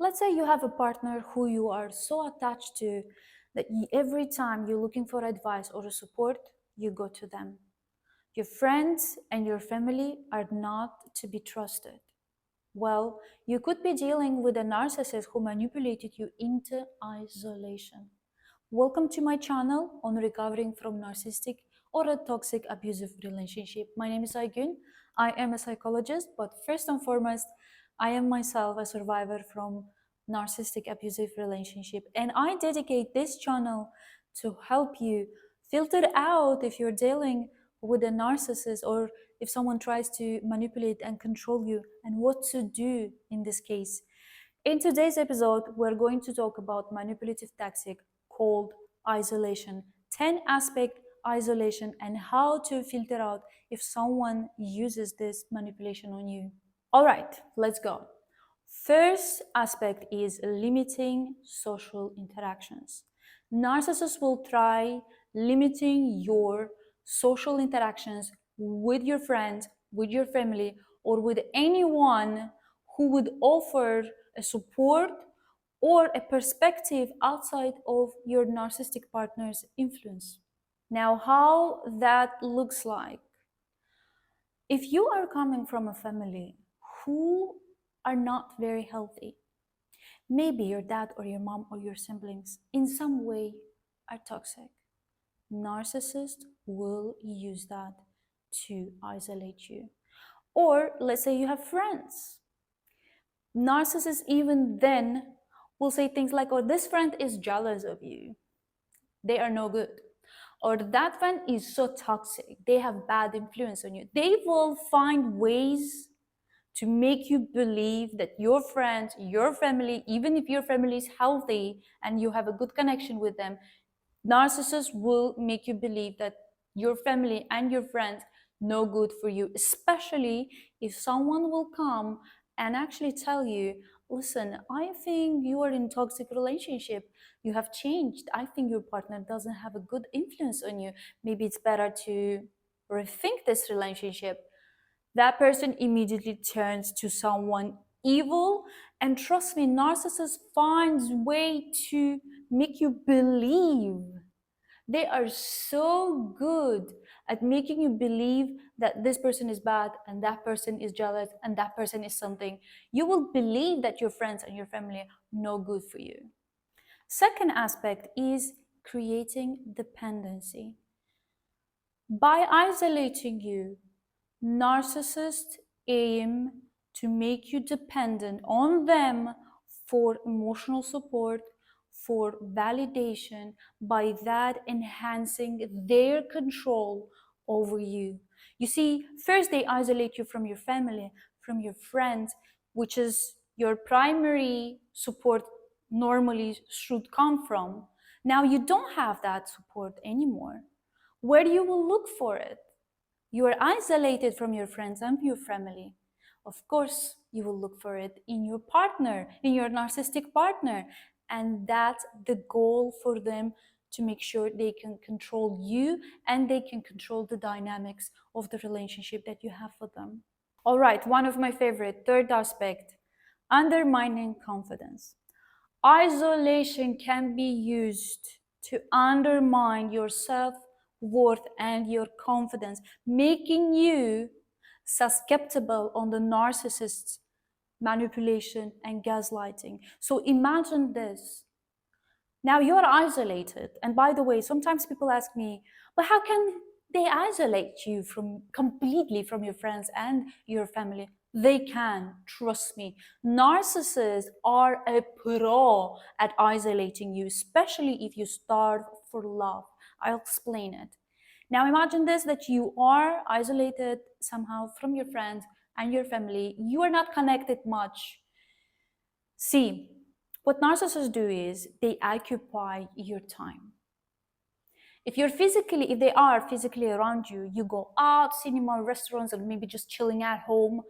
Let's say you have a partner who you are so attached to that every time you're looking for advice or support, you go to them. Your friends and your family are not to be trusted. Well, you could be dealing with a narcissist who manipulated you into isolation. Welcome to my channel on recovering from narcissistic or a toxic abusive relationship. My name is Aygun. I am a psychologist, but first and foremost, I am myself a survivor from narcissistic abusive relationship, and I dedicate this channel to help you filter out if you're dealing with a narcissist or if someone tries to manipulate and control you, and what to do in this case. In today's episode, we're going to talk about manipulative tactic called isolation, 10 aspect isolation, and how to filter out if someone uses this manipulation on you. All right, let's go. First aspect is limiting social interactions. Narcissists will try limiting your social interactions with your friends, with your family, or with anyone who would offer a support or a perspective outside of your narcissistic partner's influence. Now, how that looks like. If you are coming from a family who are not very healthy, maybe your dad or your mom or your siblings in some way are toxic, narcissists will use that to isolate you. Or let's say you have friends. Narcissists even then will say things like, oh, this friend is jealous of you. They are no good. Or that friend is so toxic. They have bad influence on you. They will find ways to make you believe that your friends, your family, even if your family is healthy and you have a good connection with them, narcissists will make you believe that your family and your friends no good for you, especially if someone will come and actually tell you, listen, I think you are in a toxic relationship, you have changed, I think your partner doesn't have a good influence on you, maybe it's better to rethink this relationship. That person immediately turns to someone evil. And trust me, narcissist finds way to make you believe. They are so good at making you believe that this person is bad and that person is jealous and that person is something. You will believe that your friends and your family are no good for you. Second aspect is creating dependency. By isolating you, narcissists aim to make you dependent on them for emotional support, for validation, by that enhancing their control over you. You see, first they isolate you from your family, from your friends, which is your primary support normally should come from. Now you don't have that support anymore. Where you will look for it? You are isolated from your friends and your family. Of course, you will look for it in your partner, in your narcissistic partner. And that's the goal for them, to make sure they can control you and they can control the dynamics of the relationship that you have with them. All right, one of my favorite, third aspect, undermining confidence. Isolation can be used to undermine your self-worth and your confidence, making you susceptible on the narcissist's manipulation and gaslighting. So imagine this. Now you're isolated. And by the way, sometimes people ask me, but how can they isolate you from completely from your friends and your family? They can, trust me. Narcissists are a pro at isolating you, especially if you starve for love. I'll explain it. Now imagine this, that you are isolated somehow from your friends and your family. You are not connected much. See, what narcissists do is they occupy your time. If they are physically around you, you go out, cinema, restaurants, and maybe just chilling at home.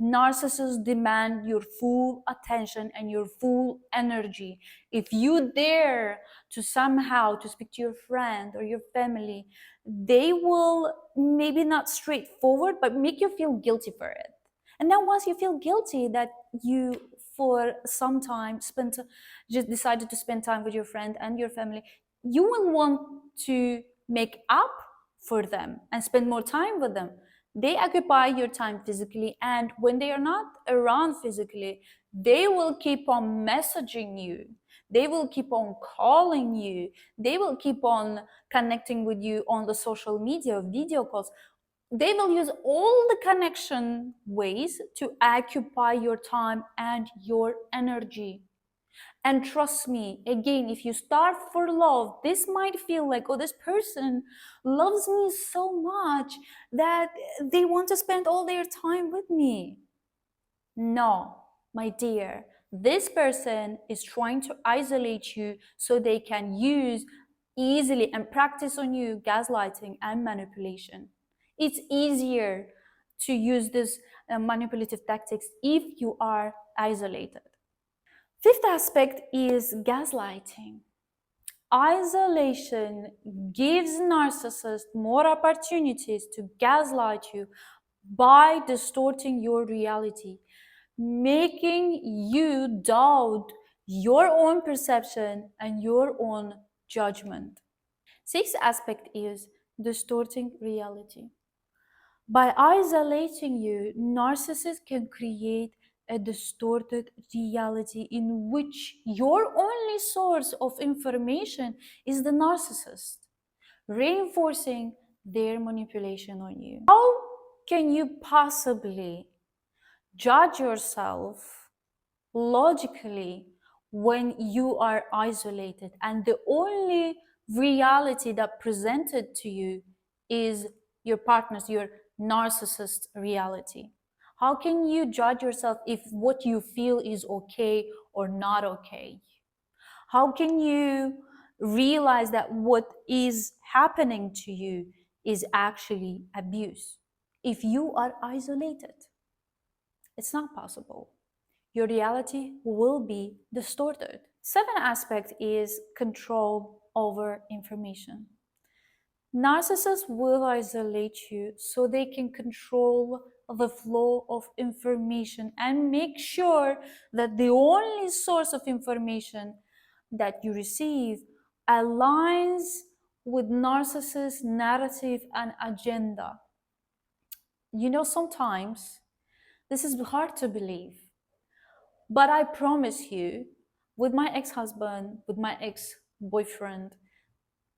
Narcissists demand your full attention and your full energy. If you dare to somehow to speak to your friend or your family, they will maybe not straightforward, but make you feel guilty for it. And then once you feel guilty that you for some time, just decided to spend time with your friend and your family, you will want to make up for them and spend more time with them. They occupy your time physically, and when they are not around physically, they will keep on messaging you. They will keep on calling you. They will keep on connecting with you on the social media, video calls. They will use all the connection ways to occupy your time and your energy. And trust me, again, if you start for love, this might feel like, oh, this person loves me so much that they want to spend all their time with me. No, my dear, this person is trying to isolate you so they can use easily and practice on you gaslighting and manipulation. It's easier to use this manipulative tactics if you are isolated. Fifth aspect is gaslighting. Isolation gives narcissists more opportunities to gaslight you by distorting your reality, making you doubt your own perception and your own judgment. Sixth aspect is distorting reality. By isolating you, narcissists can create a distorted reality in which your only source of information is the narcissist, reinforcing their manipulation on you. How can you possibly judge yourself logically when you are isolated and the only reality that presented to you is your partner's, your narcissist reality? How can you judge yourself if what you feel is okay or not okay? How can you realize that what is happening to you is actually abuse if you are isolated? It's not possible. Your reality will be distorted. Seventh aspect is control over information. Narcissists will isolate you so they can control the flow of information and make sure that the only source of information that you receive aligns with narcissist narrative and agenda. You know, sometimes this is hard to believe, but I promise you, with my ex-husband, with my ex-boyfriend,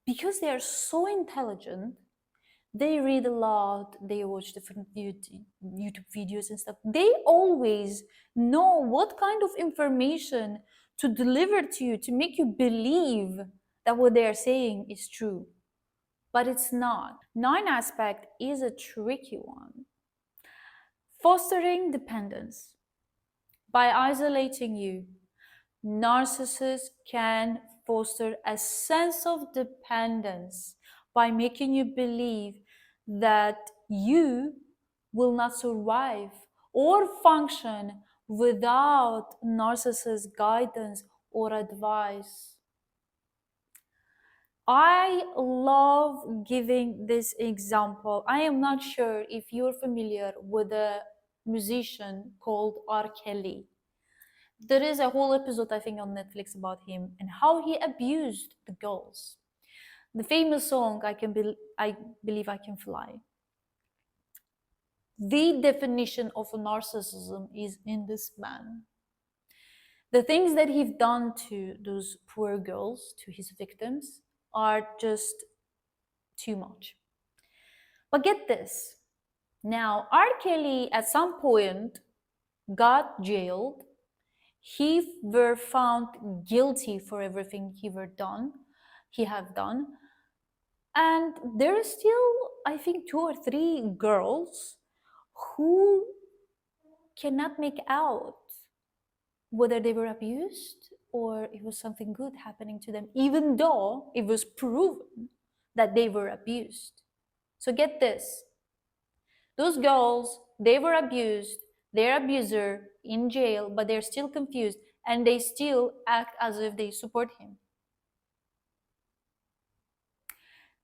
because they are so intelligent, they read a lot, they watch different YouTube videos and stuff. They always know what kind of information to deliver to you to make you believe that what they are saying is true. But it's not. Nine aspect is a tricky one. Fostering dependence. By isolating you, narcissists can foster a sense of dependence by making you believe that you will not survive or function without narcissist guidance or advice. I love giving this example. I am not sure if you're familiar with a musician called R. Kelly. There is a whole episode, I think, on Netflix about him and how he abused the girls. The famous song, I Believe I Can Fly. The definition of narcissism is in this man. The things that he's done to those poor girls, to his victims, are just too much. But get this. Now, R. Kelly at some point got jailed. He were found guilty for everything he have done. And there is still, I think, 2 or 3 girls who cannot make out whether they were abused or it was something good happening to them, even though it was proven that they were abused. So get this. Those girls, they were abused, their abuser in jail, but they're still confused and they still act as if they support him.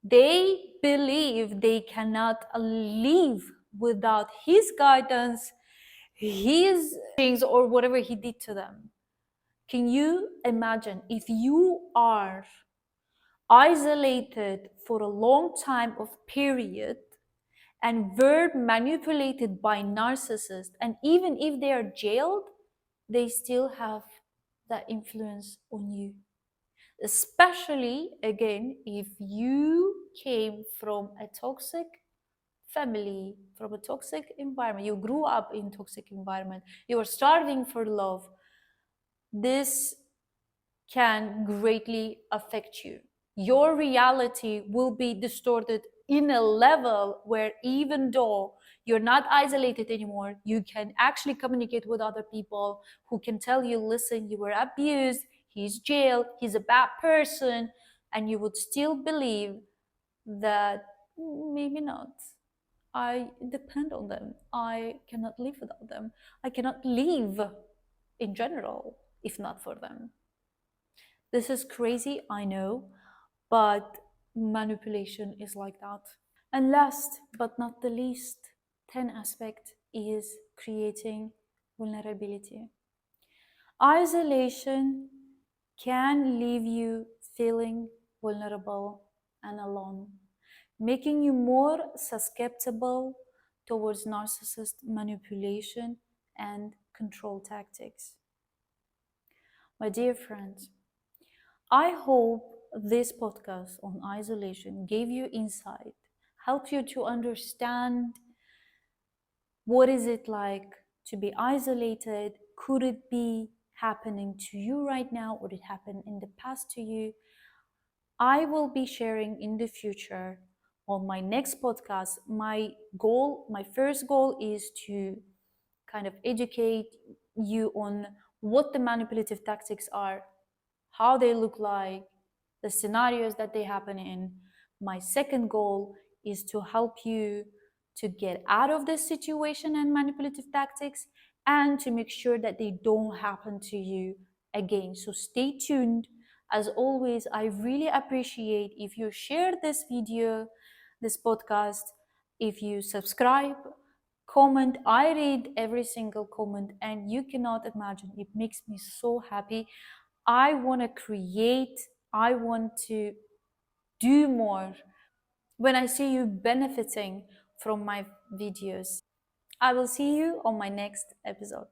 They believe they cannot live without his guidance, his things or whatever he did to them. Can you imagine if you are isolated for a long time of period and were manipulated by narcissists, and even if they are jailed, they still have that influence on you? Especially, again, if you came from a toxic family, from a toxic environment, you grew up in toxic environment, you are starving for love, this can greatly affect you. Your reality will be distorted in a level where, even though you're not isolated anymore, you can actually communicate with other people who can tell you, listen, you were abused, he's jailed, he's a bad person, and you would still believe that maybe not. I depend on them. I cannot live without them. I cannot live in general if not for them. This is crazy, I know, but manipulation is like that. And last but not the least, 10 aspect is creating vulnerability. Isolation can leave you feeling vulnerable and alone, making you more susceptible towards narcissist manipulation and control tactics. My dear friends, I hope this podcast on isolation gave you insight, helped you to understand what is it like to be isolated. Could it be happening to you right now, or did it happen in the past to you? I will be sharing in the future on my next podcast. My first goal is to kind of educate you on what the manipulative tactics are, how they look like, the scenarios that they happen in. My second goal is to help you to get out of this situation and manipulative tactics, and to make sure that they don't happen to you again. So stay tuned. As always, I really appreciate if you share this video, this podcast, if you subscribe, comment. I read every single comment, and you cannot imagine, it makes me so happy. I want to create, I want to do more when I see you benefiting from my videos. I will see you on my next episode.